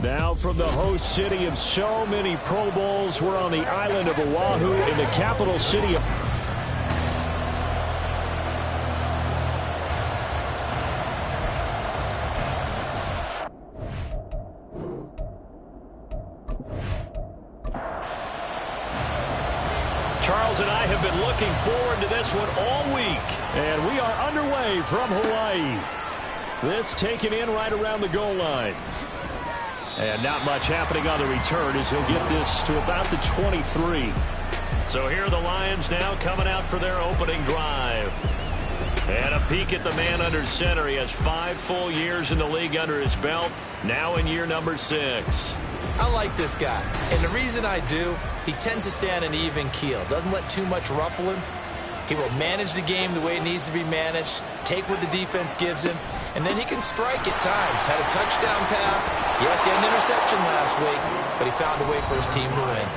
Now from the host city of so many Pro Bowls, we're on the island of Oahu in the capital city of... Charles and I have been looking forward to this one all week, and we are underway from Hawaii. This taken in right around the goal line. And not much happening on the return as he'll get this to about the 23. So here are the Lions now coming out for their opening drive. And a peek at the man under center. He has 5 full years in the league under his belt, now in year number 6. I like this guy, and the reason I do, he tends to stay on an even keel, doesn't let too much ruffle him. He will manage the game the way it needs to be managed, take what the defense gives him, and then he can strike at times. Had a touchdown pass. Yes, he had an interception last week, but he found a way for his team to win.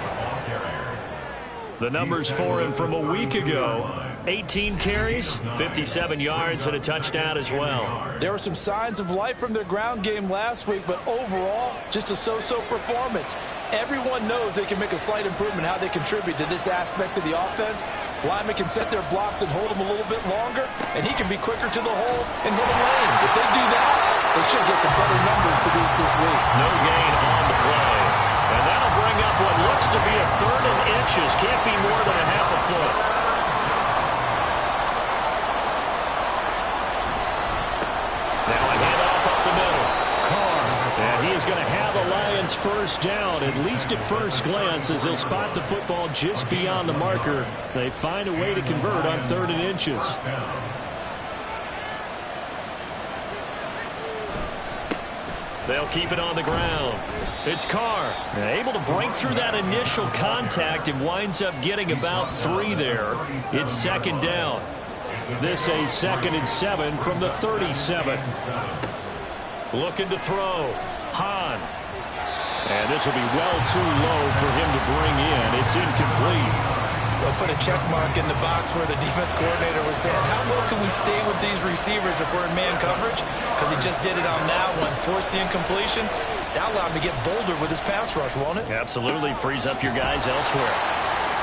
The numbers for him from a week ago: 18 carries, 57 yards, and a touchdown as well. There were some signs of life from their ground game last week, but overall, just a so-so performance. Everyone knows they can make a slight improvement how they contribute to this aspect of the offense. Linemen can set their blocks and hold them a little bit longer, and he can be quicker to the hole and hit a lane. If they do that, they should get some better numbers produced this week. No gain on the play. And that'll bring up what looks to be a 3rd and inches. Can't be more than a half a foot. Now a handoff up the middle. Carr. And he is going to have the Lions first down, at least at first glance, as he'll spot the football just beyond the marker. They find a way to convert on 3rd and inches. They'll keep it on the ground. It's Carr, able to break through that initial contact and winds up getting about 3 there. It's 2nd down. This a 2nd and 7 from the 37. Looking to throw. Hahn. And this will be well too low for him to bring in. It's incomplete. They'll put a check mark in the box where the defense coordinator was saying, how well can we stay with these receivers if we're in man coverage? Because he just did it on that one. Force the incompletion. That allowed him to get bolder with his pass rush, won't it? Absolutely. Frees up your guys elsewhere.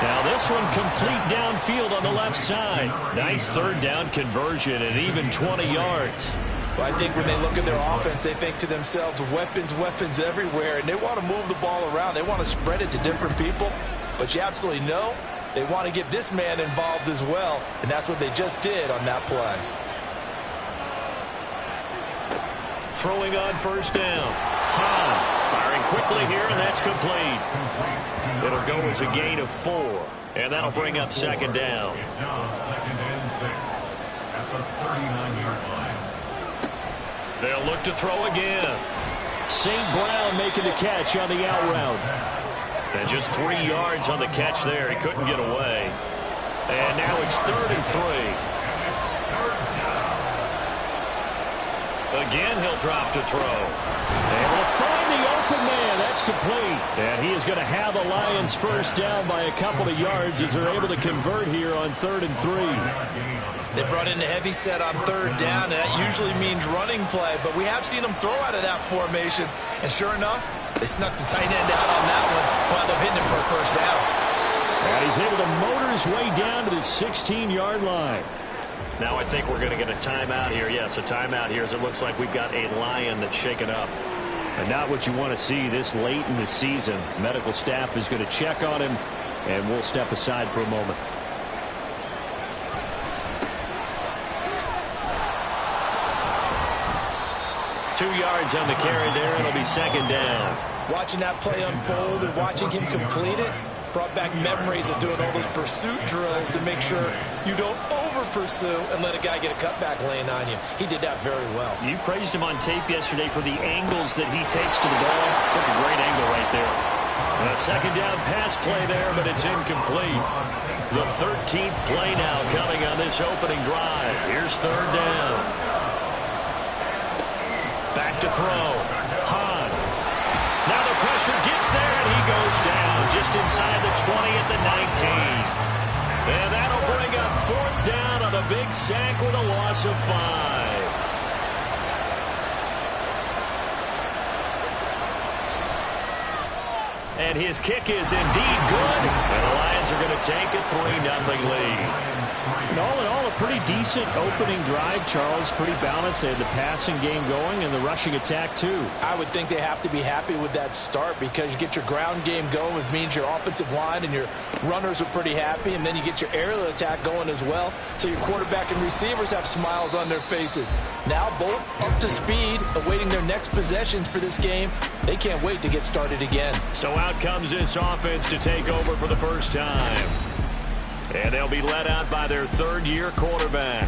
Now this one complete downfield on the left side. Nice 3rd down conversion and even 20 yards. Well, I think when they look at their offense, they think to themselves, weapons, weapons everywhere, and they want to move the ball around. They want to spread it to different people, but you absolutely know they want to get this man involved as well, and that's what they just did on that play. Throwing on 1st down. Hahn firing quickly here, and that's complete. It'll go as a gain of 4, and that'll bring up 2nd down. It's now 2nd and 6 at the 39-yard line. They'll look to throw again. St. Brown making the catch on the out route. And just 3 yards on the catch there. He couldn't get away. And now it's 3rd and 3. Again, he'll drop to throw. Able to find the open man. That's complete. And he is going to have the Lions first down by a couple of yards as they're able to convert here on 3rd and 3. They brought in a heavy set on 3rd down, and that usually means running play, but we have seen them throw out of that formation. And sure enough, they snuck the tight end out on that one, wound up hitting him for a 1st down. And he's able to motor his way down to the 16-yard line. Now I think we're going to get a timeout here. Yes, a timeout here as it looks like we've got a Lion that's shaken up. And not what you want to see this late in the season. Medical staff is going to check on him, and we'll step aside for a moment. Two yards on the carry there. It'll be 2nd down. Watching that play unfold and watching him complete it brought back memories of doing all those pursuit drills to make sure you don't over-pursue and let a guy get a cutback lane on you. He did that very well. You praised him on tape yesterday for the angles that he takes to the ball. Took a great angle right there. And a 2nd down pass play there, but it's incomplete. The 13th play now coming on this opening drive. Here's 3rd down. Back to throw. Hahn. Now the pressure gets there, and he goes down just inside the 20 at the 19. And that'll bring up 4th down on the big sack with a loss of 5. And his kick is indeed good. And the Lions are going to take a 3-0 lead. And all in all, a pretty decent opening drive, Charles. Pretty balanced. They had the passing game going and the rushing attack, too. I would think they have to be happy with that start because you get your ground game going, which means your offensive line and your runners are pretty happy, and then you get your aerial attack going as well. So your quarterback and receivers have smiles on their faces. Now both up to speed, awaiting their next possessions for this game. They can't wait to get started again. So out comes this offense to take over for the first time. And they'll be led out by their third-year quarterback.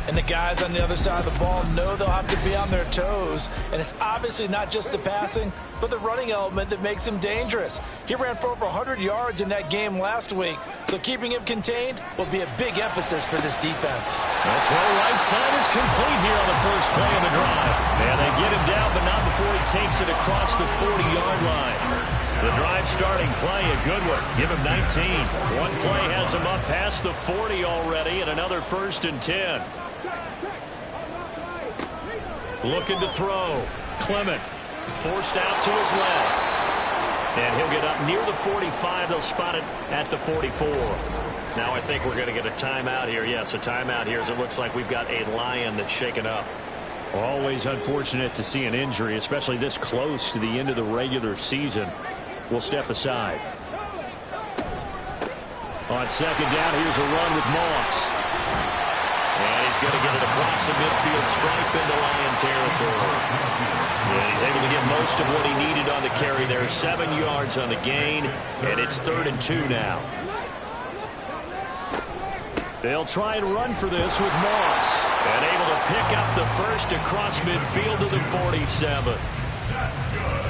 And the guys on the other side of the ball know they'll have to be on their toes. And it's obviously not just the passing, but the running element that makes him dangerous. He ran for over 100 yards in that game last week, so keeping him contained will be a big emphasis for this defense. That throw right side is complete here on the first play of the drive. And they get him down, but not before he takes it across the 40-yard line. The drive starting play, a good one. Give him 19. One play has him up past the 40 already, and another 1st and 10. Looking to throw. Clement forced out to his left. And he'll get up near the 45. They'll spot it at the 44. Now I think we're going to get a timeout here. Yes, a timeout here as it looks like we've got a Lion that's shaken up. Always unfortunate to see an injury, especially this close to the end of the regular season. We'll step aside. On second down, here's a run with Moss. And he's going to get it across the midfield stripe into Lion territory. And he's able to get most of what he needed on the carry there. 7 yards on the gain, and it's 3rd and 2 now. They'll try and run for this with Moss. And able to pick up the first across midfield to the 47.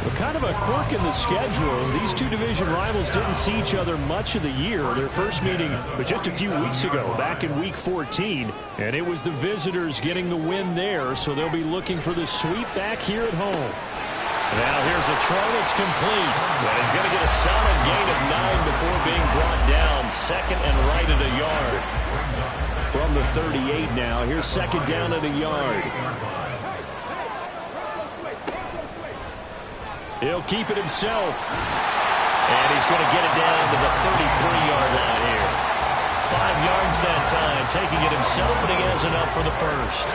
Well, kind of a quirk in the schedule. These two division rivals didn't see each other much of the year. Their first meeting was just a few weeks ago, back in Week 14. And it was the visitors getting the win there, so they'll be looking for the sweep back here at home. Now here's a throw that's complete. And he's going to get a solid gain of 9 before being brought down. 2nd and right at a yard. From the 38 now, here's 2nd down at a yard. He'll keep it himself. And he's going to get it down to the 33-yard line here. 5 yards that time, taking it himself, and he has enough for the first.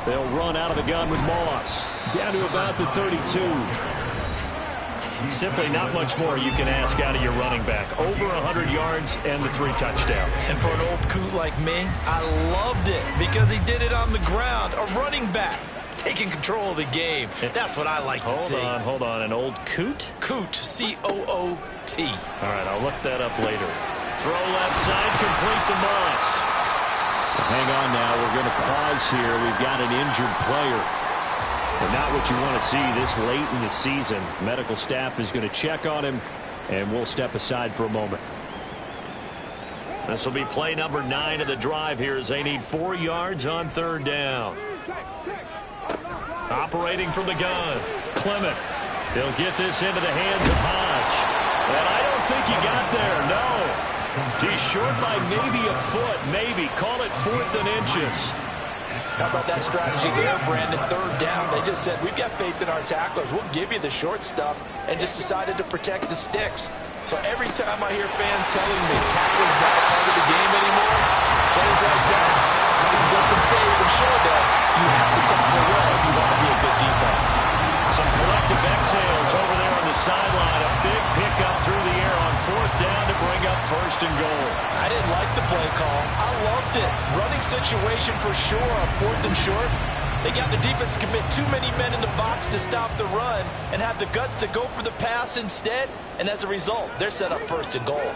They'll run out of the gun with Moss. Down to about the 32. Simply not much more you can ask out of your running back. Over 100 yards and the 3 touchdowns. And for an old coot like me, I loved it because he did it on the ground. A running back taking control of the game. That's what I like to see. Hold on. An old coot? Coot, C-O-O-T. All right, I'll look that up later. Throw left side, complete to Moss. Hang on now. We're going to pause here. We've got an injured player. But not what you want to see this late in the season. Medical staff is going to check on him, and we'll step aside for a moment. This will be play number 9 of the drive here as they need 4 yards on 3rd down. Operating from the gun, Clement. He'll get this into the hands of Hodge. And I don't think he got there, no. He's short by maybe a foot, maybe. Call it 4th and inches. How about that strategy there, Brandon? 3rd down. They just said, we've got faith in our tacklers. We'll give you the short stuff, and just decided to protect the sticks. So every time I hear fans telling me tackling's not a part of the game anymore, plays like that, I can look and say and show that you have to tackle well if you want to be a good defense. Some collective exhales over there on the sideline. A big pickup through the air on 4th down to bring up 1st and goal. I didn't like the play call. I loved it. Running situation for sure on 4th and short. They got the defense to commit too many men in the box to stop the run and have the guts to go for the pass instead. And as a result, they're set up 1st and goal.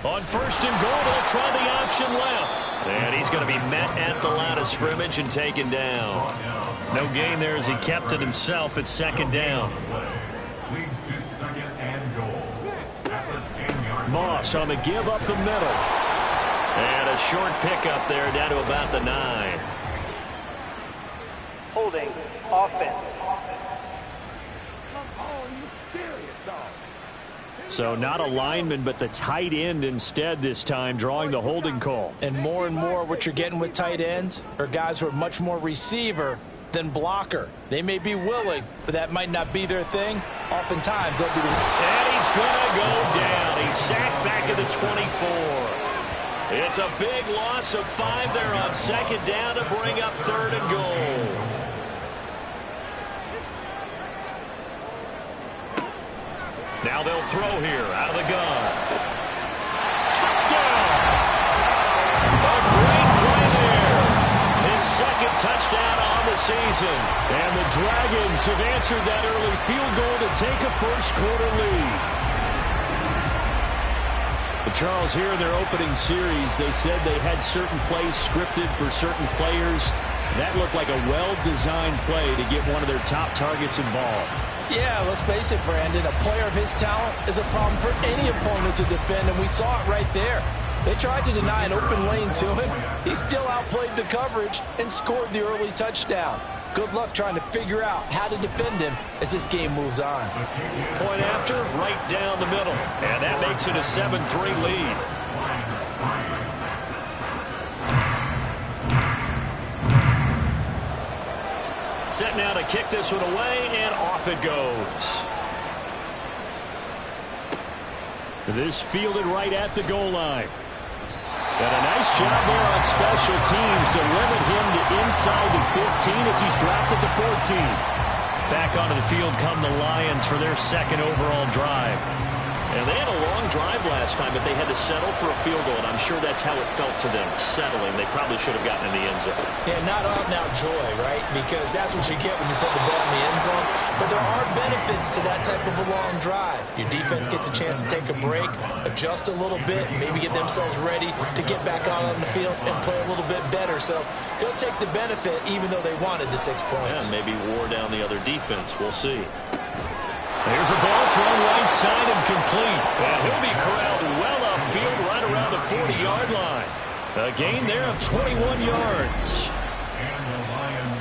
On 1st and goal, they'll try the option left. And he's going to be met at the line of scrimmage and taken down. No gain there as he kept it himself at 2nd down. Leads to 2nd and goal at the 10-yard line. Moss on the give up the middle. And a short pickup there down to about the 9. Holding offense. So not a lineman, but the tight end instead this time, drawing the holding call. And more what you're getting with tight ends are guys who are much more receiver than blocker. They may be willing, but that might not be their thing. Oftentimes, they'll be the... And he's going to go down. He's sacked back at the 24. It's a big loss of 5 there on second down to bring up 3rd and goal. Now they'll throw here out of the gun. Touchdown! A great play there. His second touchdown on the season. And the Dragons have answered that early field goal to take a first-quarter lead. But Charles, here in their opening series, they said they had certain plays scripted for certain players. That looked like a well-designed play to get one of their top targets involved. Yeah, let's face it, Brandon. A player of his talent is a problem for any opponent to defend, and we saw it right there. They tried to deny an open lane to him. He still outplayed the coverage and scored the early touchdown. Good luck trying to figure out how to defend him as this game moves on. Point after, right down the middle. And that makes it a 7-3 lead. Set now to kick this one away, and off it goes. This fielded right at the goal line. And a nice job there on special teams to limit him to inside the 15 as he's dropped at the 14. Back onto the field come the Lions for their second overall drive. And they had a long drive last time, but they had to settle for a field goal, and I'm sure that's how it felt to them, settling. They probably should have gotten in the end zone. Yeah, not out-and-out joy, right? Because that's what you get when you put the ball in the end zone. But there are benefits to that type of a long drive. Your defense gets a chance to take a break, adjust a little bit, maybe get themselves ready to get back out on the field and play a little bit better. So they'll take the benefit even though they wanted the 6 points. Yeah, maybe wore down the other defense. We'll see. There's a ball thrown right side and complete. And he'll be corralled well upfield right around the 40-yard line. A gain there of 21 yards.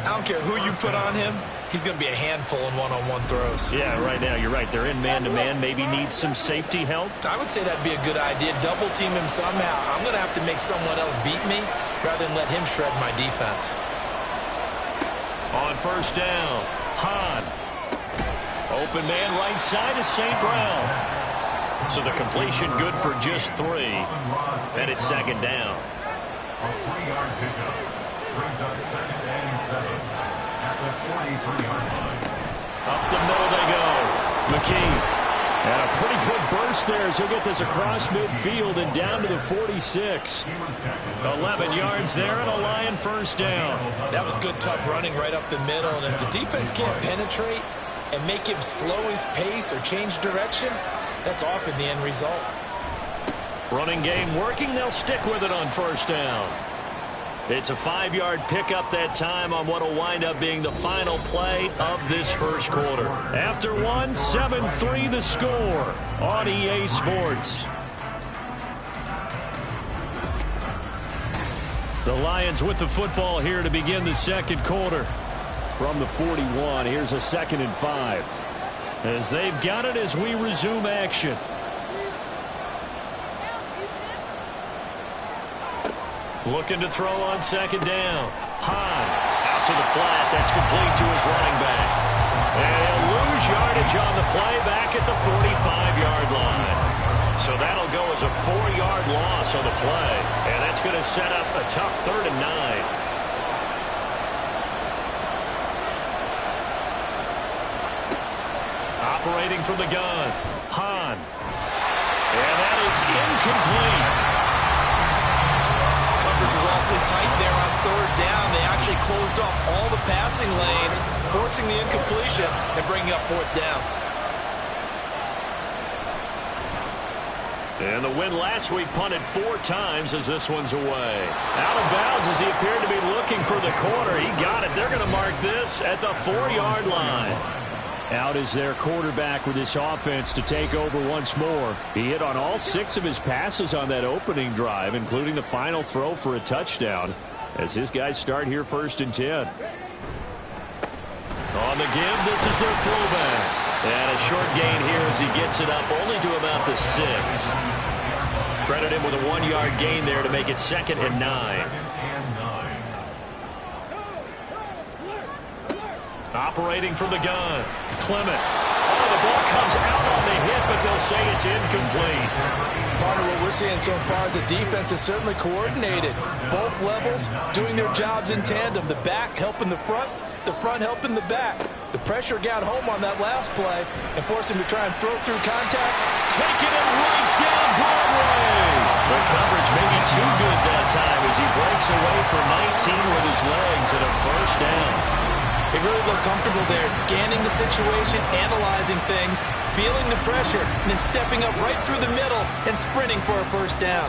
I don't care who you put on him. He's going to be a handful in one-on-one throws. Yeah, right now, you're right. They're in man-to-man. Maybe need some safety help. I would say that'd be a good idea. Double team him somehow. I'm going to have to make someone else beat me rather than let him shred my defense. On first down, Hahn. Open man right side is St. Brown. So the completion good for just 3. And it's second down. A 3-yard pickup brings up 2nd and 7 at the 43-yard line. Up the middle they go. McKee. And a pretty quick burst there as he'll get this across midfield and down to the 46. 11 yards there and a Lion first down. That was good, tough running right up the middle. And if the defense can't penetrate and make him slow his pace or change direction, that's often the end result. Running game working. They'll stick with it on first down. It's a 5-yard pickup that time on what will wind up being the final play of this first quarter. After one, 7-3 the score on EA Sports. The Lions with the football here to begin the second quarter. From the 41, here's a 2nd and 5. As they've got it as we resume action. Looking to throw on second down. Hahn out to the flat. That's complete to his running back. And he'll lose yardage on the play back at the 45-yard line. So that'll go as a 4-yard loss on the play. And that's going to set up a tough 3rd and 9. Operating from the gun, Hahn. And that is incomplete. Coverage was awfully tight there on 3rd down. They actually closed off all the passing lanes, forcing the incompletion and bringing up 4th down. And the win last week punted 4 times as this one's away. Out of bounds as he appeared to be looking for the corner. He got it. They're going to mark this at the 4-yard line. Out is their quarterback with this offense to take over once more. He hit on all 6 of his passes on that opening drive, including the final throw for a touchdown, as his guys start here 1st and 10. On the give, this is their fullback. And a short gain here as he gets it up only to about the 6. Credit him with a 1-yard gain there to make it 2nd and 9. Operating from the gun. Clement. Oh, the ball comes out on the hit, but they'll say it's incomplete. Part of what we're seeing so far is the defense is certainly coordinated. Both levels doing their jobs in tandem. The back helping the front helping the back. The pressure got home on that last play and forced him to try and throw through contact. Taking it right down Broadway. The coverage may be too good that time as he breaks away for 19 with his legs and a first down. He really looked comfortable there, scanning the situation, analyzing things, feeling the pressure, and then stepping up right through the middle and sprinting for a first down.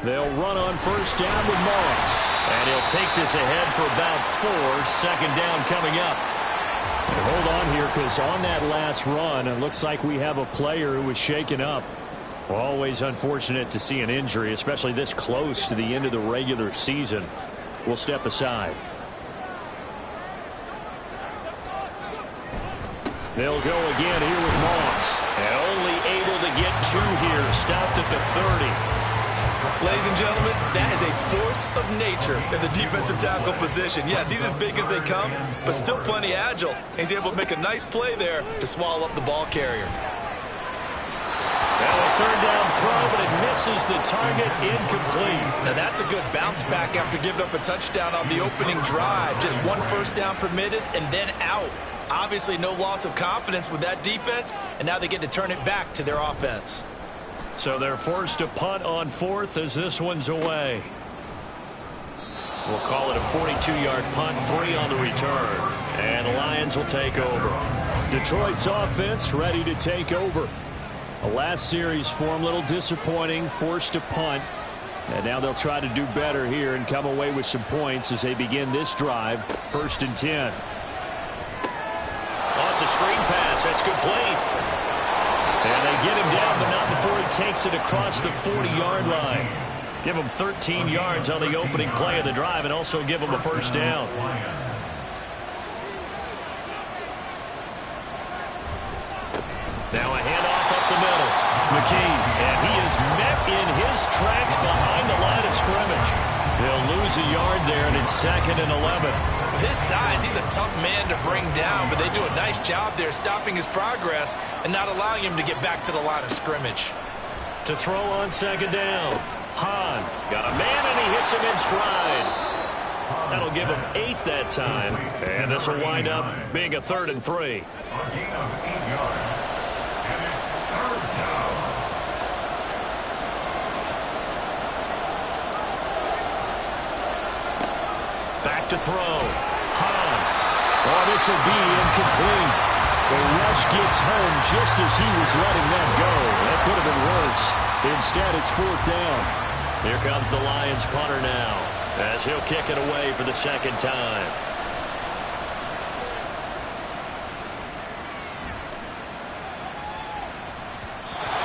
They'll run on first down with Moss. And he'll take this ahead for about 4. Second down coming up. Hold on here, because on that last run, it looks like we have a player who was shaken up. Always unfortunate to see an injury, especially this close to the end of the regular season. We'll step aside. They'll go again here with Moss. And only able to get 2 here. Stopped at the 30. Ladies and gentlemen, that is a force of nature in the defensive tackle position. Yes, he's as big as they come, but still plenty agile. He's able to make a nice play there to swallow up the ball carrier. Now a third down throw, but it misses the target, incomplete. Now that's a good bounce back after giving up a touchdown on the opening drive. Just 1 first down permitted and then out. Obviously no loss of confidence with that defense, and now they get to turn it back to their offense. So they're forced to punt on 4th as this one's away. We'll call it a 42-yard punt, 3 on the return. And the Lions will take over. Detroit's offense ready to take over. The last series for them, a little disappointing, forced to punt. And now they'll try to do better here and come away with some points as they begin this drive. 1st and 10. Oh, it's a screen pass. That's complete. And they get him down, but not before he takes it across the 40-yard line. Give him 13 yards on the opening play of the drive and also give him a first down. Now a handoff up the middle. McKee, and he is met in his tracks behind the line of scrimmage. They'll lose a yard there, and it's 2nd and 11. With his size, he's a tough man to bring down, but they do a nice job there stopping his progress and not allowing him to get back to the line of scrimmage. To throw on 2nd down. Hahn got a man, and he hits him in stride. That'll give him 8 that time, and this will wind up being a 3rd and 3. A gain of 8 yards. And it's 3rd down. Back to throw. Hahn. Oh, this will be incomplete. The rush gets home just as he was letting that go. That could have been worse. Instead, it's 4th down. Here comes the Lions punter now as he'll kick it away for the 2nd time.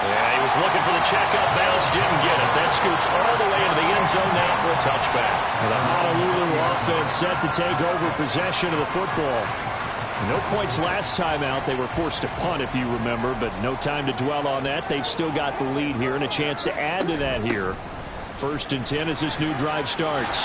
Yeah, he was looking for the checkup bounce, didn't get it. That scoots all the way into the end zone now for a touchback. The Honolulu offense set to take over possession of the football. No points last time out. They were forced to punt, if you remember, but no time to dwell on that. They've still got the lead here and a chance to add to that here. 1st and 10 as this new drive starts.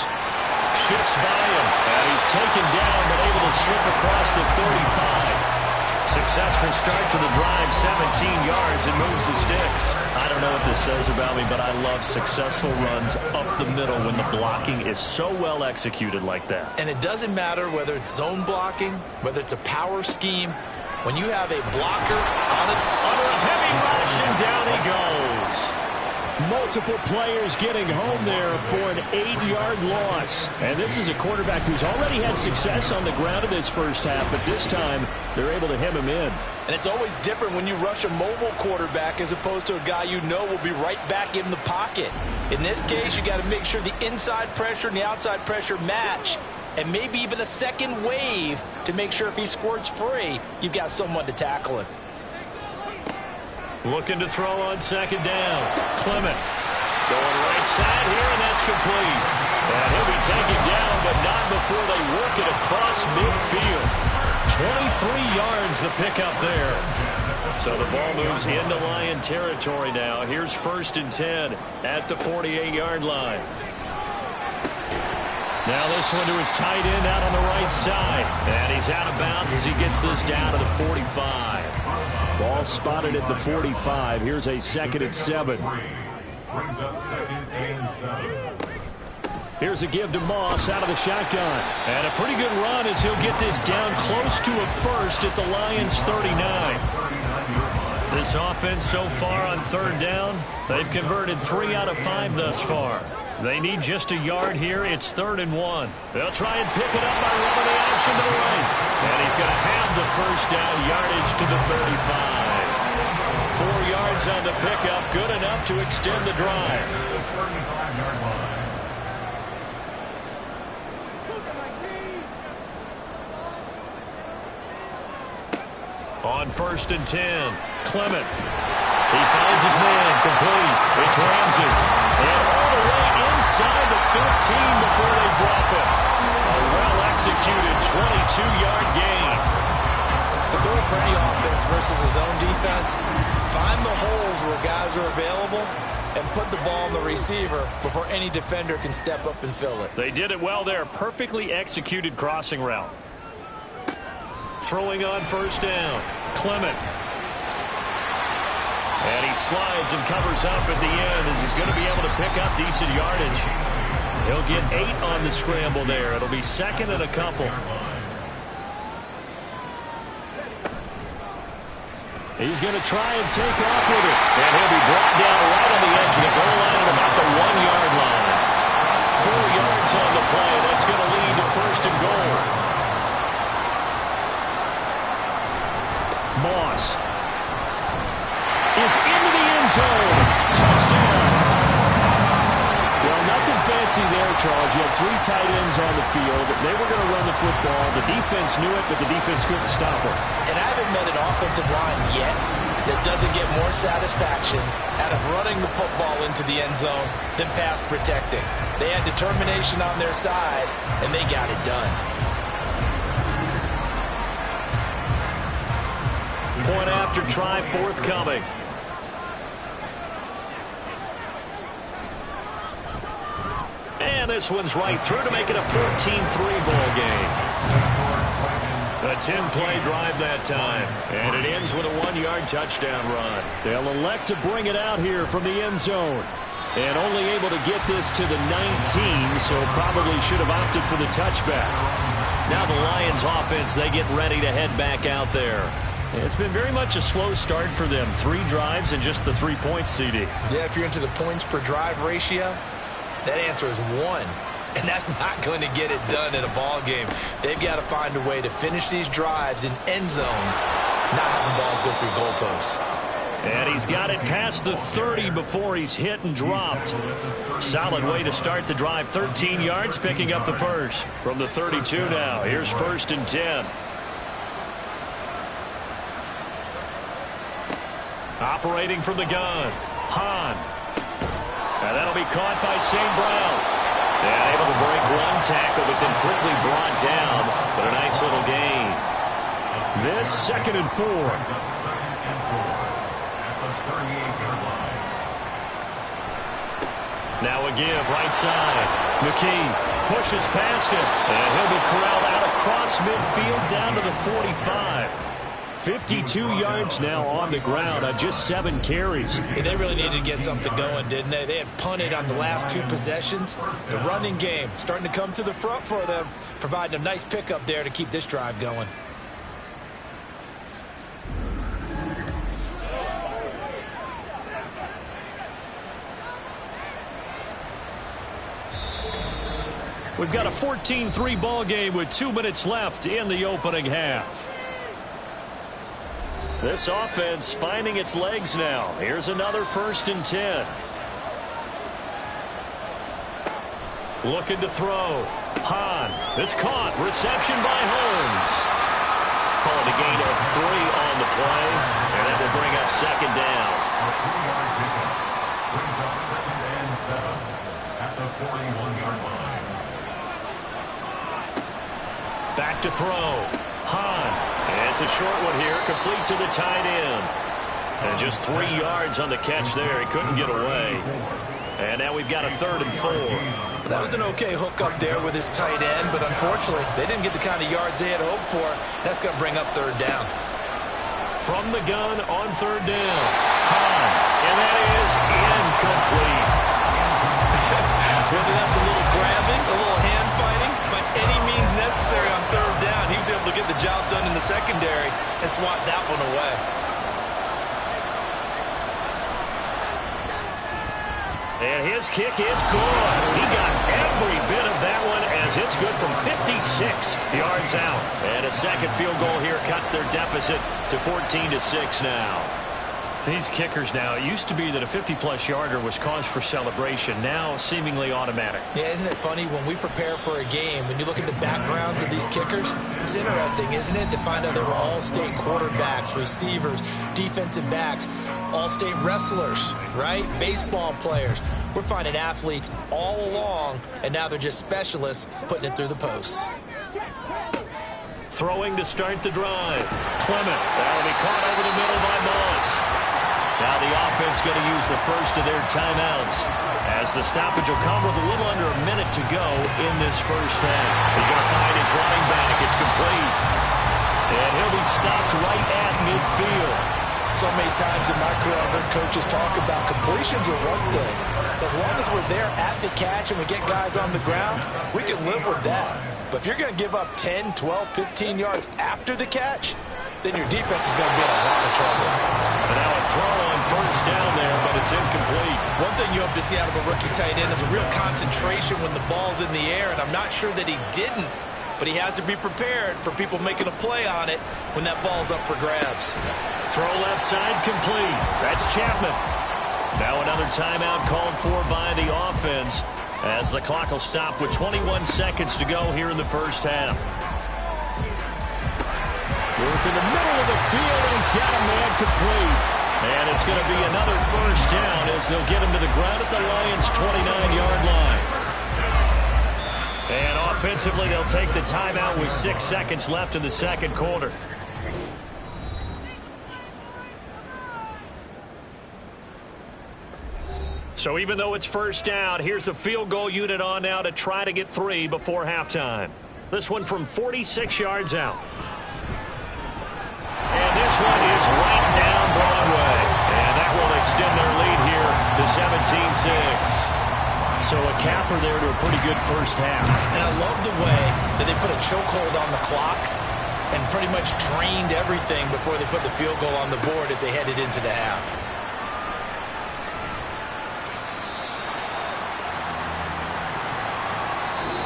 Shifts by him, and he's taken down, but able to slip across the 35. Successful start to the drive, 17 yards, and moves the sticks. I don't know what this says about me, but I love successful runs up the middle when the blocking is so well executed like that. And it doesn't matter whether it's zone blocking, whether it's a power scheme. When you have a blocker on it, under a heavy rush, and down he goes. Multiple players getting home there for an 8-yard loss. And this is a quarterback who's already had success on the ground in this first half, but this time they're able to hem him in. And it's always different when you rush a mobile quarterback as opposed to a guy you know will be right back in the pocket. In this case, you got to make sure the inside pressure and the outside pressure match, and maybe even a second wave to make sure if he squirts free, you've got someone to tackle him. Looking to throw on 2nd down. Clement going right side here, and that's complete. And he'll be taken down, but not before they work it across midfield. 23 yards the pickup there. So the ball moves into Lion territory now. Here's 1st and 10 at the 48-yard line. Now this one to his tight end out on the right side. And he's out of bounds as he gets this down to the 45. Ball spotted at the 45. Here's a 2nd and 7. Brings up 2nd and 7. Here's a give to Moss out of the shotgun. And a pretty good run as he'll get this down close to a first at the Lions 39. This offense so far on 3rd down, they've converted 3 out of 5 thus far. They need just a yard here. It's 3rd and 1. They'll try and pick it up by running the option to the right. And he's going to have the 1st down, yardage to the 35. 4 yards on the pickup, good enough to extend the drive. On 1st and 10, Clement. He finds his man, complete. It's Ramsey. And all the way inside the 15 before they drop it. A well-executed 22-yard gain. The goal for any offense versus his own defense, find the holes where guys are available and put the ball on the receiver before any defender can step up and fill it. They did it well there. Perfectly executed crossing route. Throwing on 1st down, Clement. And he slides and covers up at the end as he's going to be able to pick up decent yardage. He'll get 8 on the scramble there. It'll be 2nd and a couple. He's going to try and take off with it. And he'll be brought down right on the edge of the goal line at about the 1-yard line. 4 yards on the play. That's going to lead to 1st and goal. Moss is into the end zone. Touchdown. Well, nothing fancy there, Charles. You had 3 tight ends on the field. They were going to run the football. The defense knew it, but the defense couldn't stop it. And I haven't met an offensive line yet that doesn't get more satisfaction out of running the football into the end zone than pass protecting. They had determination on their side, and they got it done. Point after try forthcoming. And this one's right through to make it a 14-3 ball game. A 10-play drive that time. And it ends with a 1-yard touchdown run. They'll elect to bring it out here from the end zone. And only able to get this to the 19, so probably should have opted for the touchback. Now the Lions offense, they get ready to head back out there. It's been very much a slow start for them. 3 drives and just the 3 points, CD. Yeah, if you're into the points per drive ratio, that answer is 1. And that's not going to get it done in a ball game. They've got to find a way to finish these drives in end zones, not having balls go through goalposts. And he's got it past the 30 before he's hit and dropped. Solid way to start the drive. 13 yards, picking up the first. From the 32 now, here's 1st and 10. Operating from the gun, Hahn. And that'll be caught by St. Brown. And able to break 1 tackle, but then quickly brought down. But a nice little gain. This 2nd and 4. Now a give, right side. McKee pushes past him. And he'll be corralled out across midfield down to the 45. 52 yards now on the ground on just 7 carries. They really needed to get something going, didn't they? They had punted on the last 2 possessions. The running game starting to come to the front for them, providing a nice pickup there to keep this drive going. We've got a 14-3 ball game with 2 minutes left in the opening half. This offense finding its legs now. Here's another 1st and 10. Looking to throw. Hahn. It's caught. Reception by Holmes. Calling a gain of 3 on the play. And that will bring up 2nd down. A 3-yard pickup brings up 2nd and 7 at the 41-yard line. Back to throw. Hahn. And It's a short one here, complete to the tight end. And just 3 yards on the catch there. He couldn't get away. And now we've got a 3rd and 4. That was an okay hook up there with his tight end, but unfortunately, they didn't get the kind of yards they had hoped for. That's going to bring up 3rd down. From the gun on 3rd down. Khan, and that is incomplete. Whether that's a little grabbing, a little hand fighting, by any means necessary on 3rd down, he was able to get the job done in the secondary and swat that one away. And his kick is good. He got every bit of that one as it's good from 56 yards out. And a second field goal here cuts their deficit to 14-6 now. These kickers now, it used to be that a 50-plus yarder was cause for celebration. Now seemingly automatic. Yeah, isn't it funny when we prepare for a game, when you look at the backgrounds of these kickers, it's interesting, isn't it, to find out they were all-state quarterbacks, receivers, defensive backs, all-state wrestlers, right? Baseball players. We're finding athletes all along, and now they're just specialists putting it through the posts. Throwing to start the drive. Clement. That'll be caught over the middle by Moss. Now the offense going to use the first of their timeouts as the stoppage will come with a little under a minute to go in this first half. He's going to find his running back. It's complete. And he'll be stopped right at midfield. So many times in my career I've heard coaches talk about completions are one thing. As long as we're there at the catch and we get guys on the ground, we can live with that. But if you're going to give up 10, 12, 15 yards after the catch, then your defense is going to be in a lot of trouble. And now a throw on first down there, but it's incomplete. One thing you hope to see out of a rookie tight end is a real concentration when the ball's in the air, and I'm not sure that he didn't, but he has to be prepared for people making a play on it when that ball's up for grabs. Throw left side complete. That's Chapman. Now another timeout called for by the offense as the clock will stop with 21 seconds to go here in the first half. Work in the middle of the field, and he's got a man complete. And it's going to be another first down as they'll get him to the ground at the Lions' 29-yard line. And offensively, they'll take the timeout with 6 seconds left in the second quarter. So even though it's first down, here's the field goal unit on now to try to get 3 before halftime. This one from 46 yards out. And this one is right down Broadway. And that will extend their lead here to 17-6. So a capper there to a pretty good first half. And I love the way that they put a chokehold on the clock and pretty much drained everything before they put the field goal on the board as they headed into the half.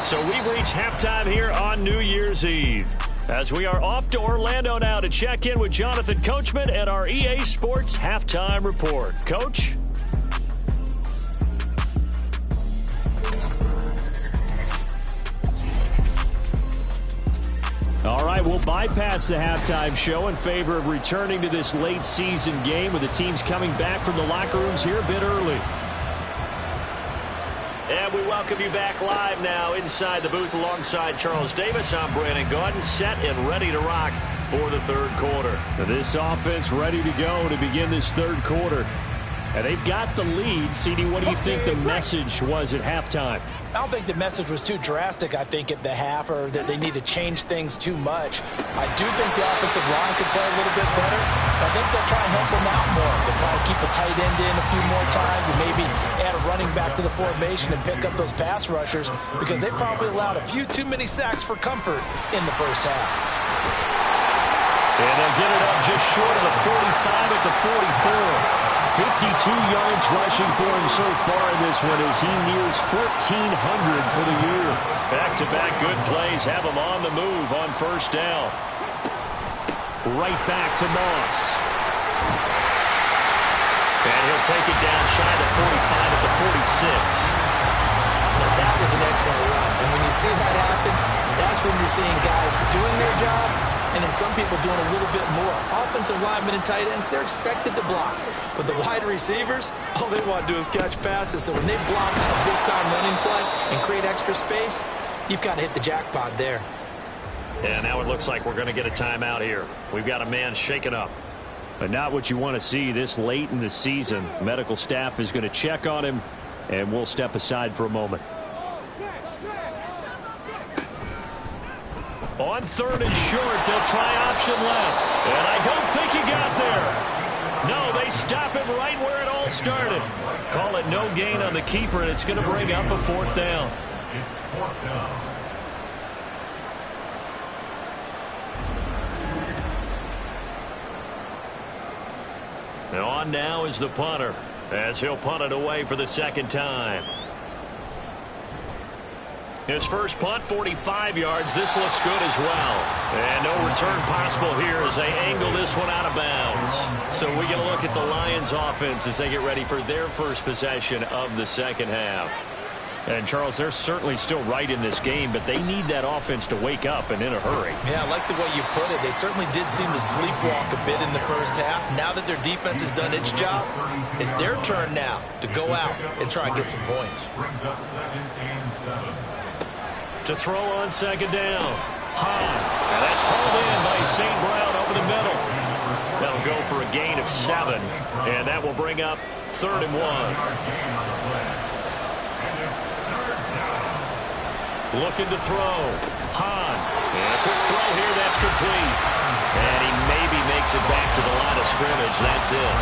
So we've reached halftime here on New Year's Eve. As we are off to Orlando now to check in with Jonathan Coachman at our EA Sports Halftime Report. Coach? All right, we'll bypass the halftime show in favor of returning to this late season game with the teams coming back from the locker rooms here a bit early. And we welcome you back live now inside the booth alongside Charles Davis. I'm Brandon Gaudin, set and ready to rock for the third quarter. This offense ready to go to begin this third quarter. And they've got the lead. CD, what do you think the message was at halftime? I don't think the message was too drastic, I think, at the half, or that they need to change things too much. I do think the offensive line could play a little bit better. I think they'll try and help them out more. They'll probably keep a tight end in a few more times and maybe add a running back to the formation and pick up those pass rushers because they probably allowed a few too many sacks for comfort in the first half. And they'll get it up just short of the 45 at the 44. 52 yards rushing for him so far in this one as he nears 1,400 for the year. Back-to-back good plays have him on the move on first down. Right back to Moss. And he'll take it down shy of the 45 at the 46. Now that was an excellent run. And when you see that happen, that's when you're seeing guys doing their job and then some people doing a little bit more. Offensive linemen and tight ends, they're expected to block. But the wide receivers, all they want to do is catch passes. So when they block on a big-time running play and create extra space, you've got to hit the jackpot there. And now it looks like we're going to get a timeout here. We've got a man shaken up. But not what you want to see this late in the season. Medical staff is going to check on him, and we'll step aside for a moment. On 3rd and short, they'll try option left. And I don't think he got there. No, they stop him right where it all started. Call it no gain on the keeper, and it's going to bring up a 4th down. It's 4th down. Now on now is the punter, as he'll punt it away for the 2nd time. His first punt, 45 yards. This looks good as well. And no return possible here as they angle this one out of bounds. So we get a look at the Lions offense as they get ready for their first possession of the 2nd half. And, Charles, they're certainly still right in this game, but they need that offense to wake up and in a hurry. Yeah, I like the way you put it. They certainly did seem to sleepwalk a bit in the first half. Now that their defense has done its job, it's their turn now to go out and try and get some points. Brings up 2nd and 7. To throw on 2nd down. Hahn. And that's hauled in by St. Brown over the middle. That'll go for a gain of 7. And that will bring up 3rd and 1. Looking to throw. Hahn. And a quick throw here. That's complete. And he maybe makes it back to the line of scrimmage. That's it.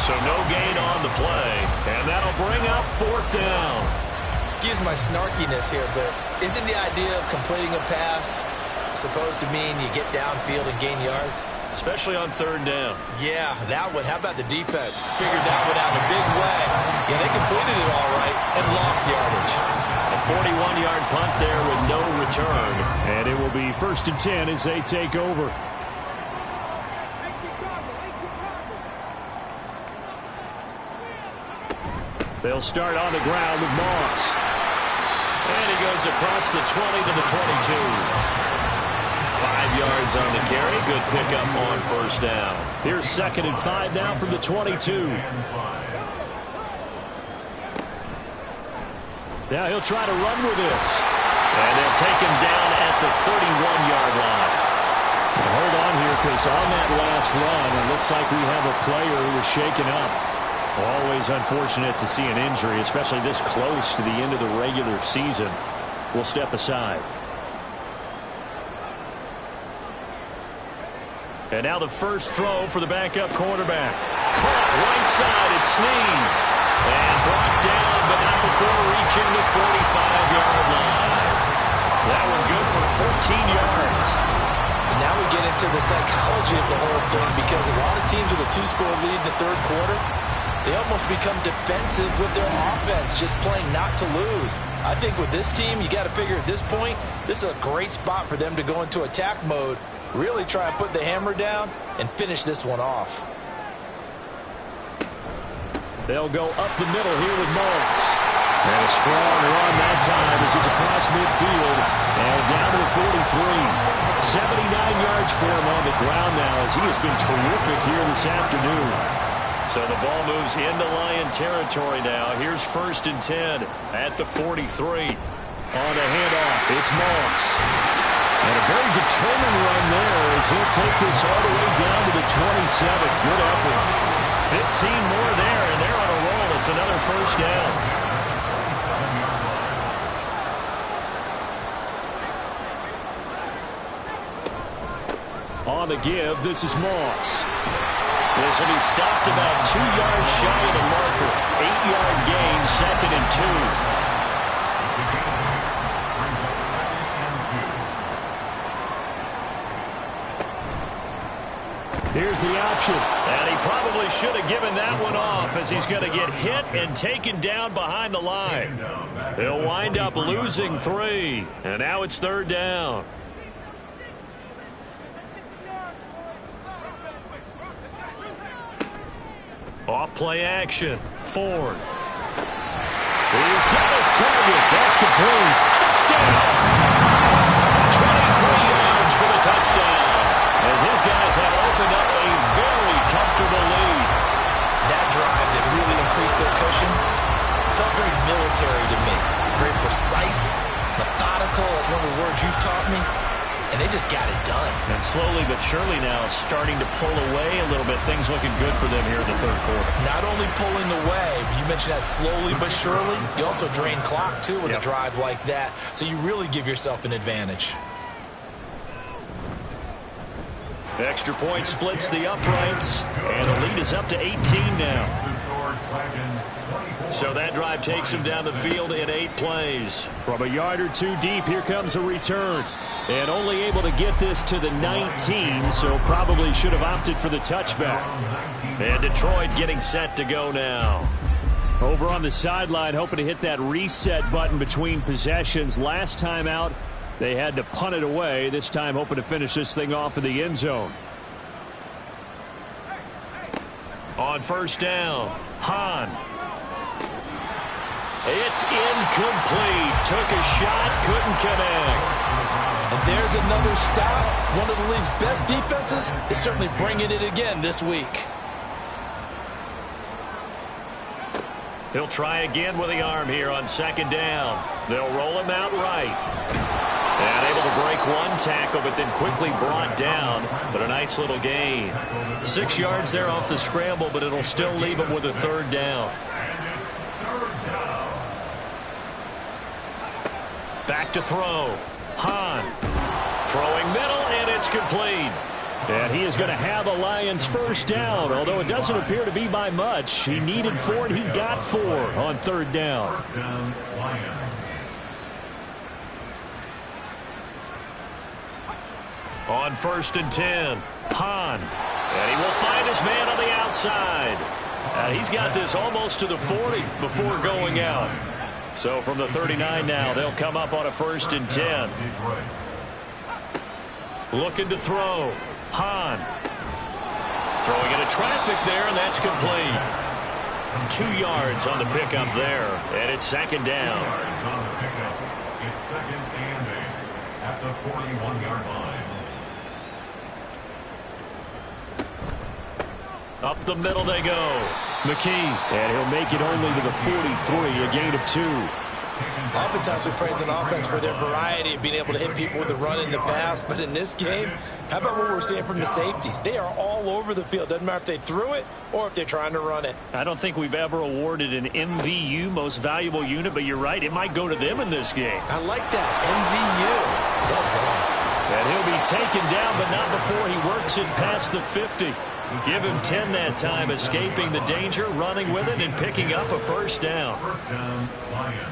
So no gain on the play. And that'll bring up 4th down. Excuse my snarkiness here, but isn't the idea of completing a pass supposed to mean you get downfield and gain yards? Especially on 3rd down. Yeah, that one. How about the defense? Figured that one out in a big way. Yeah, they completed it all right and lost yardage. A 41-yard punt there with no return. And it will be 1st and 10 as they take over. They'll start on the ground with Moss. And he goes across the 20 to the 22. 5 yards on the carry. Good pickup on 1st down. Here's 2nd and 5 now from the 22. Now he'll try to run with this. And they'll take him down at the 31-yard line. Now hold on here, because on that last run, it looks like we have a player who was shaken up. Always unfortunate to see an injury, especially this close to the end of the regular season. We'll step aside. And now the first throw for the backup quarterback. Caught right side, it's Snead. And brought down, but not before reaching the 45-yard line. That one good for 14 yards. And now we get into the psychology of the whole thing, because a lot of teams with a 2-score lead in the 3rd quarter, they almost become defensive with their offense, just playing not to lose. I think with this team, you got to figure at this point, this is a great spot for them to go into attack mode, really try and put the hammer down and finish this one off. They'll go up the middle here with Moss. And a strong run that time as he's across midfield and down to the 43. 79 yards for him on the ground now, as he has been terrific here this afternoon. So the ball moves into Lion territory now. Here's 1st and 10 at the 43. On the handoff, it's Moss. And a very determined run there as he'll take this all the way down to the 27. Good effort. 15 more there, and they're on a roll. It's another 1st down. On the give, this is Moss. This will be stopped about 2 yards shy of the marker. 8-yard gain, 2nd and 2. Here's the option. And he probably should have given that one off, as he's going to get hit and taken down behind the line. He'll wind up losing 3. And now it's 3rd down. Off play action. Ford. He's got his target. That's complete. Touchdown. 23 yards for the touchdown, as his guys have opened up a very comfortable lead. That drive that really increased their cushion felt very military to me. Very precise, methodical, as one of the words you've taught me. and they just got it done. And slowly but surely now starting to pull away a little bit. Things looking good for them here in the third quarter. Not only pulling away, but you mentioned that slowly but surely. You also drain clock, too, with a drive like that. So you really give yourself an advantage. The extra point splits the uprights, and the lead is up to 18 now. So that drive takes him down the field in 8 plays. From a yard or two deep, here comes a return. And only able to get this to the 19, so probably should have opted for the touchback. And Detroit getting set to go now. Over on the sideline, hoping to hit that reset button between possessions. Last time out, they had to punt it away. This time hoping to finish this thing off in the end zone. On first down, Hahn. It's incomplete. Took a shot, couldn't connect. And there's another stop. One of the league's best defenses is certainly bringing it again this week. He'll try again with the arm here on second down. They'll roll him out right. And able to break one tackle, but then quickly brought down. But a nice little gain. 6 yards there off the scramble, but it'll still leave him with a third down. Back to throw. Hahn. Throwing middle, and it's complete. And he is going to have a Lions first down, although it doesn't appear to be by much. He needed 4, and he got 4 on third down. First down, Lions. On first and 10, Hahn. And he will find his man on the outside. He's got this almost to the 40 before going out. So from the 39 now, they'll come up on a first and 10. Looking to throw. Hahn. Throwing into traffic there, and that's complete. 2 yards on the pickup there, and it's second down. 2 yards on the pickup. It's second and 8 at the 41-yard line. Up the middle they go. McKee, and he'll make it only to the 43, a gain of 2. Oftentimes we praise an offense for their variety of being able to hit people with the run in the pass, but in this game, how about what we're seeing from the safeties? They are all over the field. Doesn't matter if they threw it or if they're trying to run it. I don't think we've ever awarded an MVU, most valuable unit, but you're right, it might go to them in this game. I like that, MVU. Well done. And he'll be taken down, but not before he works it past the 50. Give him 10 that time, escaping the danger, running with it, and picking up a first down. First down, Lions.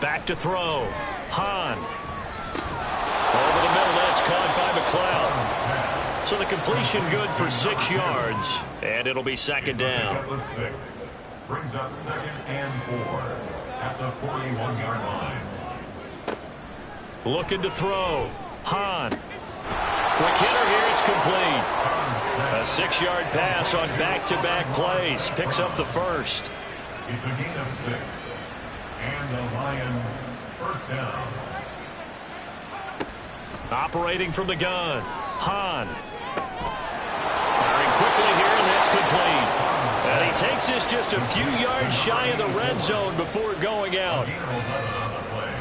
Back to throw. Hahn. Over the middle, that's caught by McLeod. So the completion good for 6 yards, and it'll be second down. Pickup of 6. Brings up second and 4 at the 41-yard line. Looking to throw. Hahn. Quick hitter here, it's complete. A 6-yard pass on back-to-back plays. Picks up the first. It's a gain of 6. And the Lions first down. Operating from the gun. Hahn. Firing quickly here, and that's complete. And he takes this just a few yards shy of the red zone before going out. Gain of 11 on the play.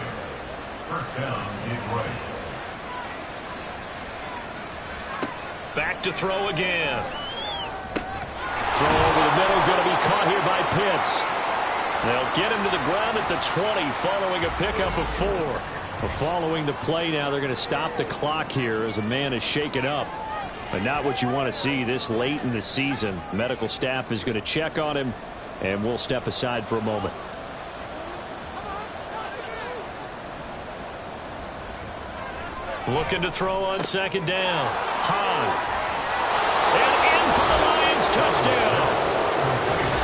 First down is right. Back to throw again. Throw over the middle, going to be caught here by Pitts. They'll get him to the ground at the 20 following a pickup of 4. But following the play now, they're going to stop the clock here as a man is shaken up. But not what you want to see this late in the season. Medical staff is going to check on him, and we'll step aside for a moment. Looking to throw on second down. Hahn. And in for the Lions touchdown.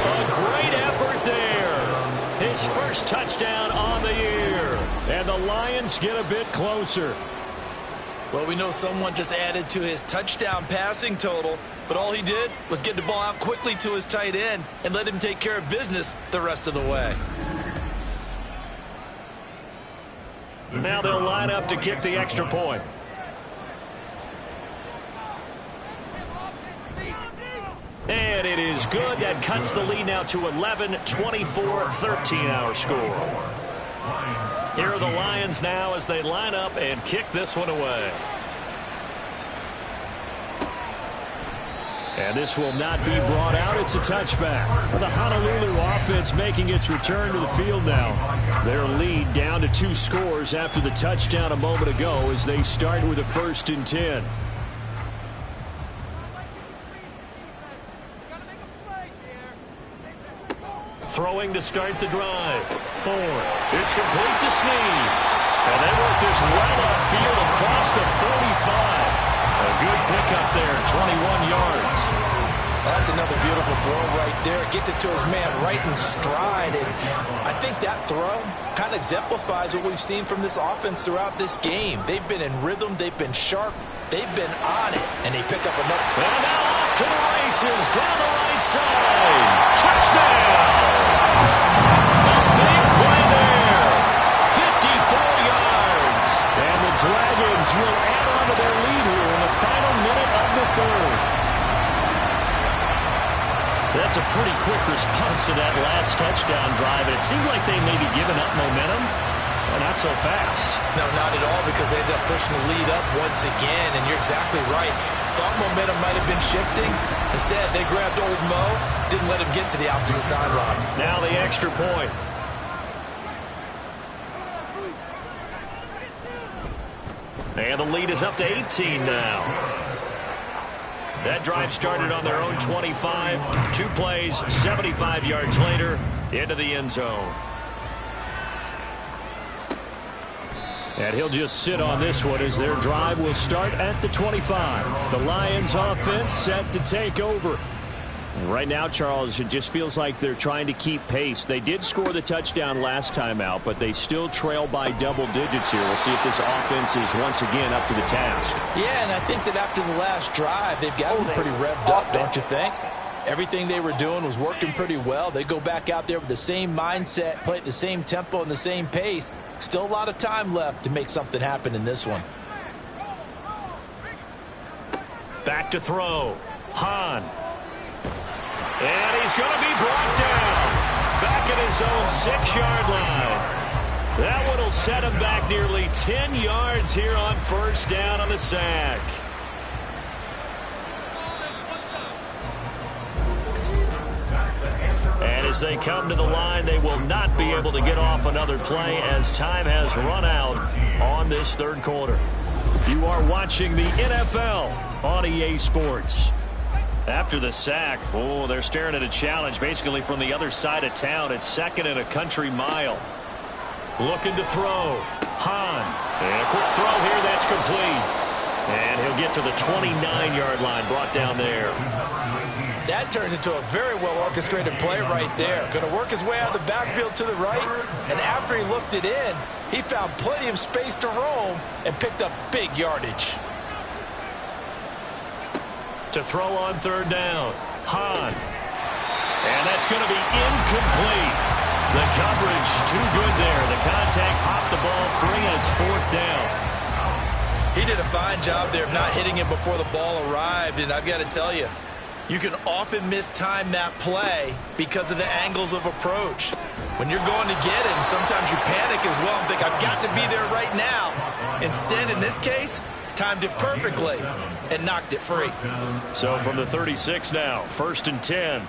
A great effort there. His first touchdown on the year. And the Lions get a bit closer. Well, we know someone just added to his touchdown passing total, but all he did was get the ball out quickly to his tight end and let him take care of business the rest of the way. Now they'll line up to kick the extra point. And And it is good. That cuts the lead now to 11, 24-13 our score. Here are the Lions now as they line up and kick this one away. And this will not be brought out. It's a touchback. The Honolulu offense making its return to the field now. Their lead down to 2 scores after the touchdown a moment ago as they start with a 1st and 10. Throwing to start the drive. Thorne. It's complete to Snead. And they work this well upfield across the 45. A good pickup there, 21 yards. That's another beautiful throw right there. Gets it to his man right in stride. And I think that throw kind of exemplifies what we've seen from this offense throughout this game. They've been in rhythm. They've been sharp. They've been on it. And they pick up another. And now off to the races down the right side. Touchdown! A big play there. 54 yards. And the Dragons will add on to their lead here in the final minute of the 3rd. That's a pretty quick response to that last touchdown drive. And it seemed like they may be giving up momentum. Well, not so fast. No, not at all, because they ended up pushing the lead up once again. And you're exactly right. Thought momentum might have been shifting. Instead, they grabbed old Mo, didn't let him get to the opposite sideline. Now the extra point. And the lead is up to 18 now. That drive started on their own 25. 2 plays, 75 yards later, into the end zone. And he'll just sit on this one as their drive will start at the 25. The Lions offense set to take over. And right now, Charles, it just feels like they're trying to keep pace. They did score the touchdown last time out, but they still trail by double digits here. We'll see if this offense is once again up to the task. Yeah, and I think that after the last drive, they've got them pretty revved up, don't you think? Everything they were doing was working pretty well. They go back out there with the same mindset, play at the same tempo and the same pace. Still a lot of time left to make something happen in this one. Back to throw. Hahn. And he's going to be brought down. Back at his own 6-yard line. That one will set him back nearly 10 yards here on 1st down on the sack. And as they come to the line, they will not be able to get off another play as time has run out on this 3rd quarter. You are watching the NFL on EA Sports. After the sack, they're staring at a challenge basically from the other side of town. It's 2nd and a country mile. Looking to throw. Hahn. And a quick throw here that's complete. And he'll get to the 29-yard line, brought down there. That turned into a very well-orchestrated play right there. Going to work his way out of the backfield to the right. And after he looked it in, he found plenty of space to roam and picked up big yardage. To throw on 3rd down. Hahn. And that's going to be incomplete. The coverage too good there. The contact popped the ball free, and it's 4th down. He did a fine job there of not hitting him before the ball arrived, and I've got to tell you, you can often mistime that play because of the angles of approach. When you're going to get him, sometimes you panic as well and think, I've got to be there right now. Instead, in this case, timed it perfectly and knocked it free. So from the 36 now, 1st and 10.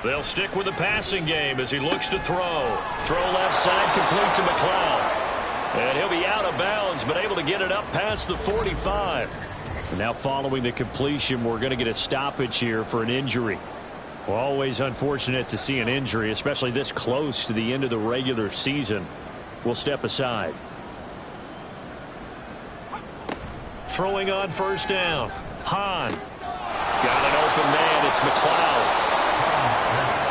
They'll stick with the passing game as he looks to throw. Throw left side, complete to McLeod. And he'll be out of bounds, but able to get it up past the 45. And now following the completion, we're going to get a stoppage here for an injury. Well, always unfortunate to see an injury, especially this close to the end of the regular season. We'll step aside. Throwing on 1st down. Hahn. Got an open man. It's McLeod.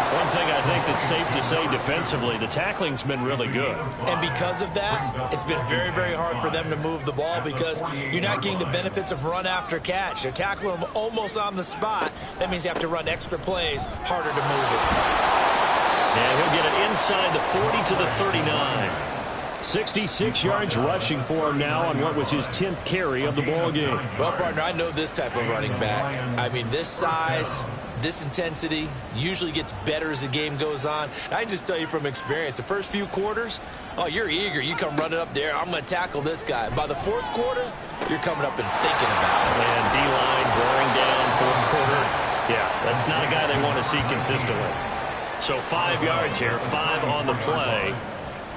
One thing I think that's safe to say defensively, the tackling's been really good. And because of that, it's been very, very hard for them to move the ball because you're not getting the benefits of run after catch. They're tackling them almost on the spot. That means you have to run extra plays, harder to move it. And he'll get it inside the 40 to the 39. 66 yards rushing for him now on what was his 10th carry of the ball game. Well, partner, I know this type of running back. I mean, this size, this intensity usually gets better as the game goes on. And I can just tell you from experience, the first few quarters, oh, you're eager. You come running up there, I'm going to tackle this guy. By the fourth quarter, you're coming up and thinking about it. And D-line wearing down fourth quarter. Yeah, that's not a guy they want to see consistently. So 5 yards here, 5 on the play.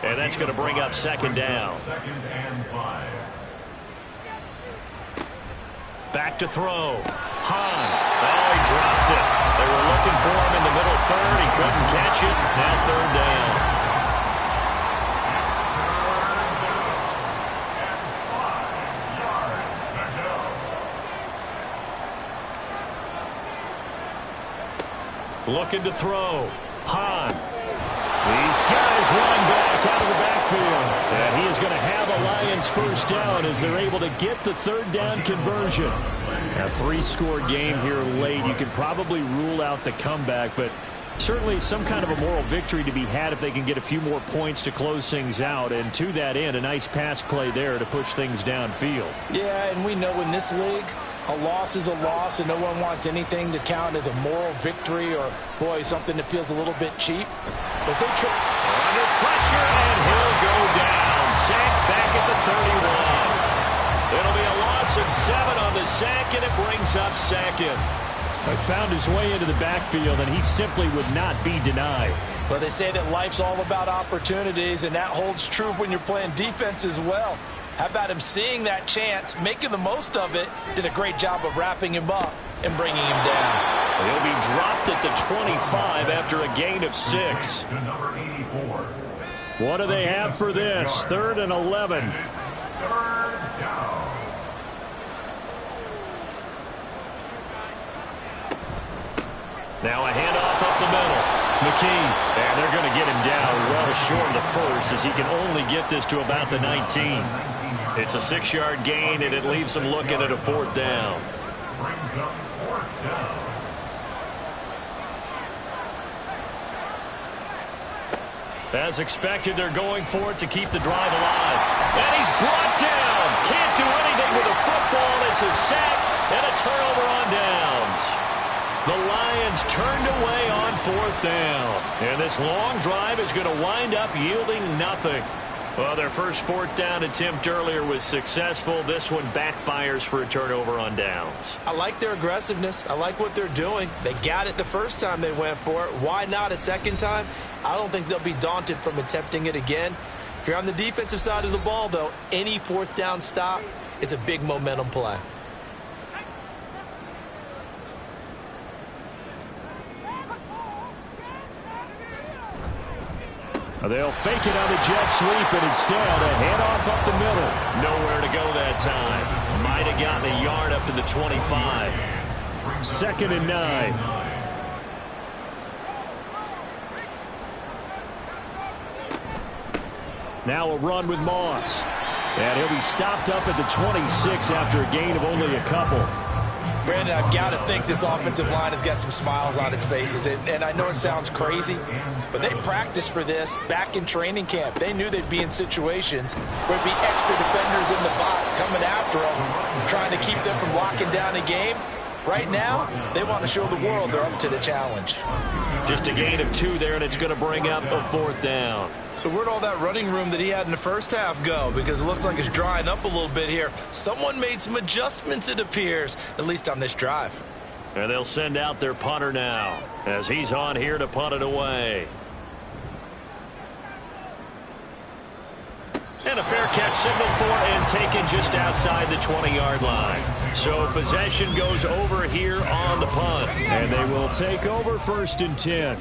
And that's going to bring up second down. Second and 5. Back to throw. Hahn. Oh, he dropped it. They were looking for him in the middle third. He couldn't catch it. Now third down. Looking to throw. Hahn. These guys running back out of the backfield. And he is going to have a Lions first down as they're able to get the third down conversion. A 3-score game here late. You could probably rule out the comeback, but certainly some kind of a moral victory to be had if they can get a few more points to close things out. And to that end, a nice pass play there to push things downfield. Yeah, and we know in this league, a loss is a loss, and no one wants anything to count as a moral victory or, boy, something that feels a little bit cheap. But they try. Under pressure, and he'll go down. Sacked back at the 31. It'll be a loss of 7 on the sack, and it brings up second. He found his way into the backfield, and he simply would not be denied. Well, they say that life's all about opportunities, and that holds true when you're playing defense as well. How about him seeing that chance, making the most of it, did a great job of wrapping him up and bringing him down. He'll be dropped at the 25 after a gain of 6. To number 84. What do they have for this? 3rd and 11. Third down. Now a handoff up the middle. McKee, and they're going to get him down well short of the first as he can only get this to about the 19. It's a 6-yard gain, and it leaves them looking at a 4th down. Brings up 4th down. As expected, they're going for it to keep the drive alive. And he's brought down. Can't do anything with a football. It's a sack and a turnover on downs. The Lions turned away on 4th down. And this long drive is going to wind up yielding nothing. Well, their first 4th down attempt earlier was successful. This one backfires for a turnover on downs. I like their aggressiveness. I like what they're doing. They got it the first time they went for it. Why not a second time? I don't think they'll be daunted from attempting it again. If you're on the defensive side of the ball, though, any 4th down stop is a big momentum play. They'll fake it on the jet sweep, and instead a handoff up the middle. Nowhere to go that time. Might have gotten a yard up to the 25. 2nd and 9. Now a run with Moss. And he'll be stopped up at the 26 after a gain of only a couple. Brandon, I've got to think this offensive line has got some smiles on its faces. And I know it sounds crazy, but they practiced for this back in training camp. They knew they'd be in situations where there'd be extra defenders in the box coming after them, trying to keep them from locking down a game. Right now, they want to show the world they're up to the challenge. Just a gain of 2 there, and it's going to bring up a 4th down. So where'd all that running room that he had in the first half go? Because it looks like it's drying up a little bit here. Someone made some adjustments, it appears, at least on this drive. And they'll send out their punter now as he's on here to punt it away. And a fair catch signaled for and taken just outside the 20-yard line. So possession goes over here on the punt. And they will take over 1st and 10.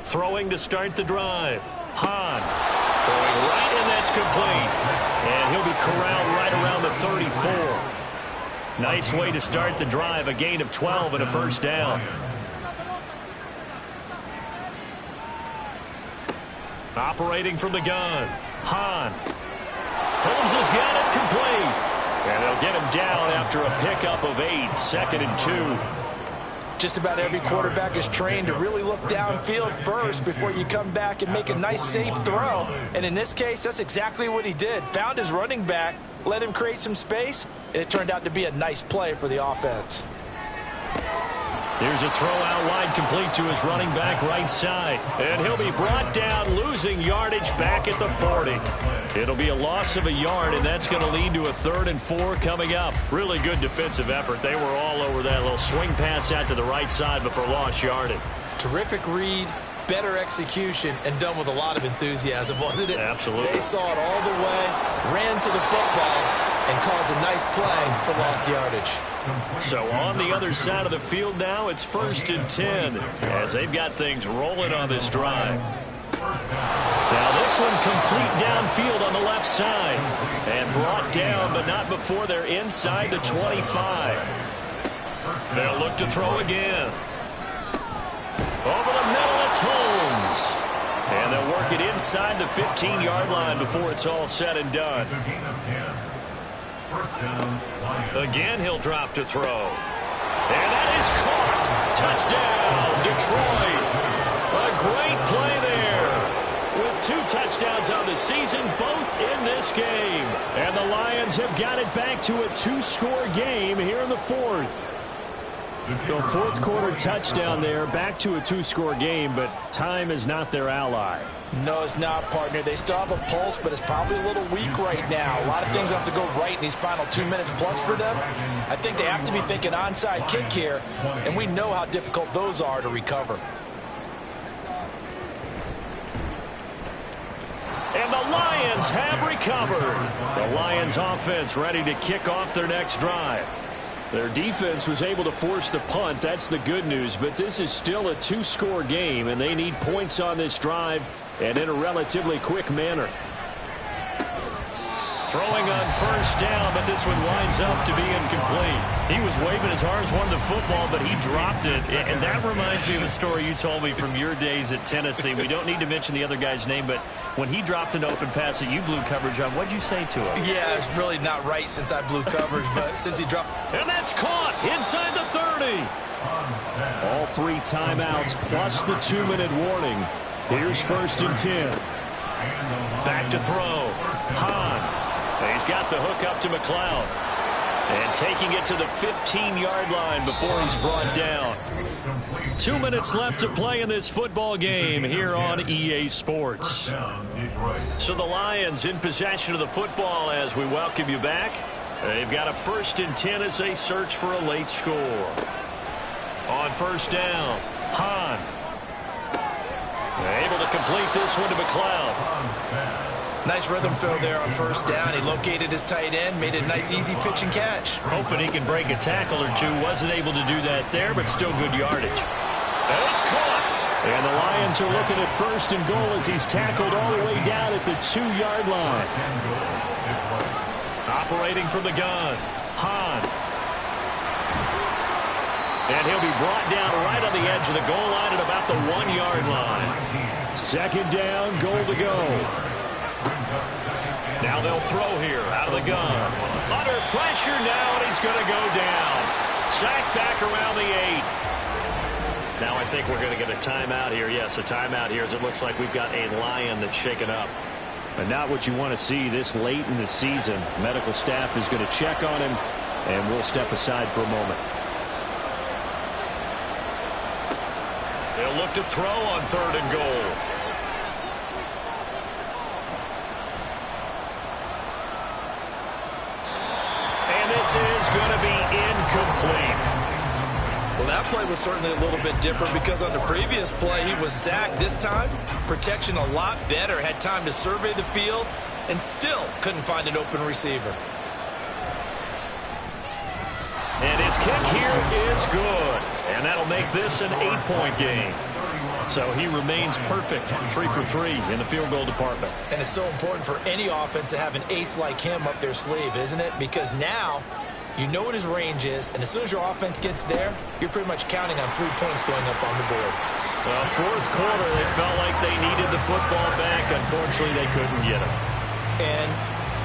Throwing to start the drive. Hahn throwing right, and that's complete. And he'll be corralled right around the 34. Nice way to start the drive. A gain of 12 and a 1st down. Operating from the gun. Hahn. Holmes has got it complete. And they'll get him down after a pickup of 8. 2nd and 2. Just about every quarterback is trained to really look downfield first before you come back and make a nice, safe throw. And in this case, that's exactly what he did. Found his running back, let him create some space, and it turned out to be a nice play for the offense. Here's a throw out wide, complete to his running back right side. And he'll be brought down, losing yardage back at the 40. It'll be a loss of a yard, and that's going to lead to a 3rd and 4 coming up. Really good defensive effort. They were all over that little swing pass out to the right side before lost yardage. Terrific read, better execution, and done with a lot of enthusiasm, wasn't it? Absolutely. They saw it all the way, ran to the football, and caused a nice play for lost yardage. So on the other side of the field now, it's 1st and 10 as they've got things rolling on this drive. Now this one complete downfield on the left side and brought down, but not before they're inside the 25. They'll look to throw again. Over the middle, it's Holmes. And they'll work it inside the 15-yard line before it's all said and done. Again, he'll drop to throw. And that is caught. Touchdown, Detroit. A great play there. With 2 touchdowns on the season, both in this game. And the Lions have got it back to a 2-score game here in the 4th. The 4th quarter touchdown there, back to a 2-score game, but time is not their ally. No, it's not, partner. They still have a pulse, but it's probably a little weak right now. A lot of things have to go right in these final 2 minutes plus for them. I think they have to be thinking onside kick here, and we know how difficult those are to recover. And the Lions have recovered. The Lions offense ready to kick off their next drive. Their defense was able to force the punt. That's the good news. But this is still a 2-score game, and they need points on this drive and in a relatively quick manner. Throwing on 1st down, but this one winds up to be incomplete. He was waving his arms, wanted the football, but he dropped it. And that reminds me of the story you told me from your days at Tennessee. We don't need to mention the other guy's name, but when he dropped an open pass that you blew coverage on, what'd you say to him? Yeah, it's really not right since I blew coverage, but since he dropped... And that's caught inside the 30. All 3 timeouts plus the 2-minute warning. Here's 1st and 10. Back to throw. Hahn. He's got the hook up to McLeod. And taking it to the 15-yard line before he's brought down. 2 minutes left to play in this football game here on EA Sports. So the Lions in possession of the football as we welcome you back. They've got a 1st and 10 as they search for a late score. On 1st down, Hahn. Able to complete this one to McLeod. Nice rhythm throw there on 1st down. He located his tight end, made it a nice easy pitch and catch. Hoping he can break a tackle or two. Wasn't able to do that there, but still good yardage. And it's caught. And the Lions are looking at 1st and goal as he's tackled all the way down at the 2-yard line. Operating from the gun, Hahn. And he'll be brought down right on the edge of the goal line at about the 1-yard line. 2nd down, goal to go. Now they'll throw here out of the gun. Under pressure now, and he's going to go down. Sacked back around the 8. Now I think we're going to get a timeout here. Yes, a timeout here as it looks like we've got a Lion that's shaken up. But not what you want to see this late in the season. Medical staff is going to check on him, and we'll step aside for a moment. They'll look to throw on 3rd and goal. This is going to be incomplete. Well, that play was certainly a little bit different because on the previous play, he was sacked. This time, protection a lot better. Had time to survey the field and still couldn't find an open receiver. And his kick here is good. And that'll make this an 8-point game. So he remains perfect, 3 for 3 in the field goal department. And it's so important for any offense to have an ace like him up their sleeve, isn't it? Because now you know what his range is, and as soon as your offense gets there, you're pretty much counting on 3 points going up on the board. Well, 4th quarter, they felt like they needed the football back. Unfortunately, they couldn't get it. And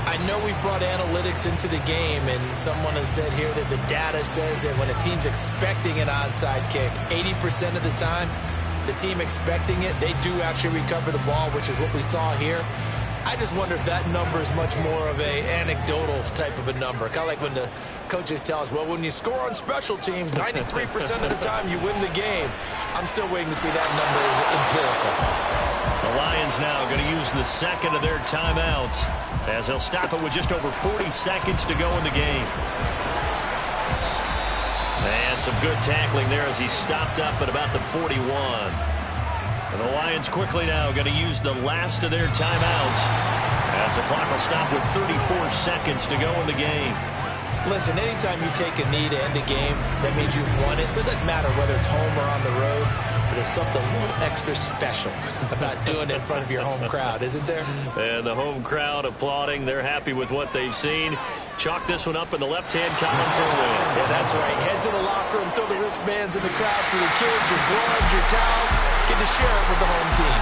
I know we brought analytics into the game, and someone has said here that the data says that when a team's expecting an onside kick, 80% of the time, the team expecting it, they do actually recover the ball, which is what we saw here. I just wonder if that number is much more of a anecdotal type of a number. Kind of like when the coaches tell us, well, when you score on special teams, 93% of the time you win the game. I'm still waiting to see that number as empirical. The Lions now going to use the second of their timeouts as they'll stop it with just over 40 seconds to go in the game. And some good tackling there as he stopped up at about the 41. And the Lions quickly now going to use the last of their timeouts as the clock will stop with 34 seconds to go in the game. Listen, anytime you take a knee to end a game, that means you've won it. So it doesn't matter whether it's home or on the road, but there's something a little extra special about doing it in front of your home crowd, isn't there? And the home crowd applauding. They're happy with what they've seen. Chalk this one up in the left-hand column for a win. Yeah, that's right. Head to the locker room, throw the wristbands in the crowd for the kids, your gloves, your towels. Get to share it with the home team.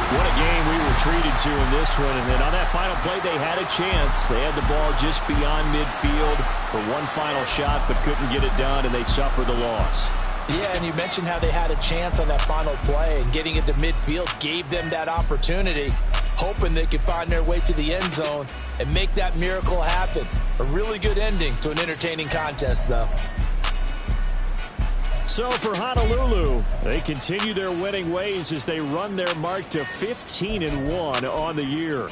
What a game we were treated to in this one. And then on that final play, they had a chance. They had the ball just beyond midfield for one final shot, but couldn't get it done, and they suffered the loss. Yeah, and you mentioned how they had a chance on that final play, and getting it to midfield gave them that opportunity, hoping they could find their way to the end zone and make that miracle happen. A really good ending to an entertaining contest, though. So for Honolulu, they continue their winning ways as they run their mark to 15-1 on the year.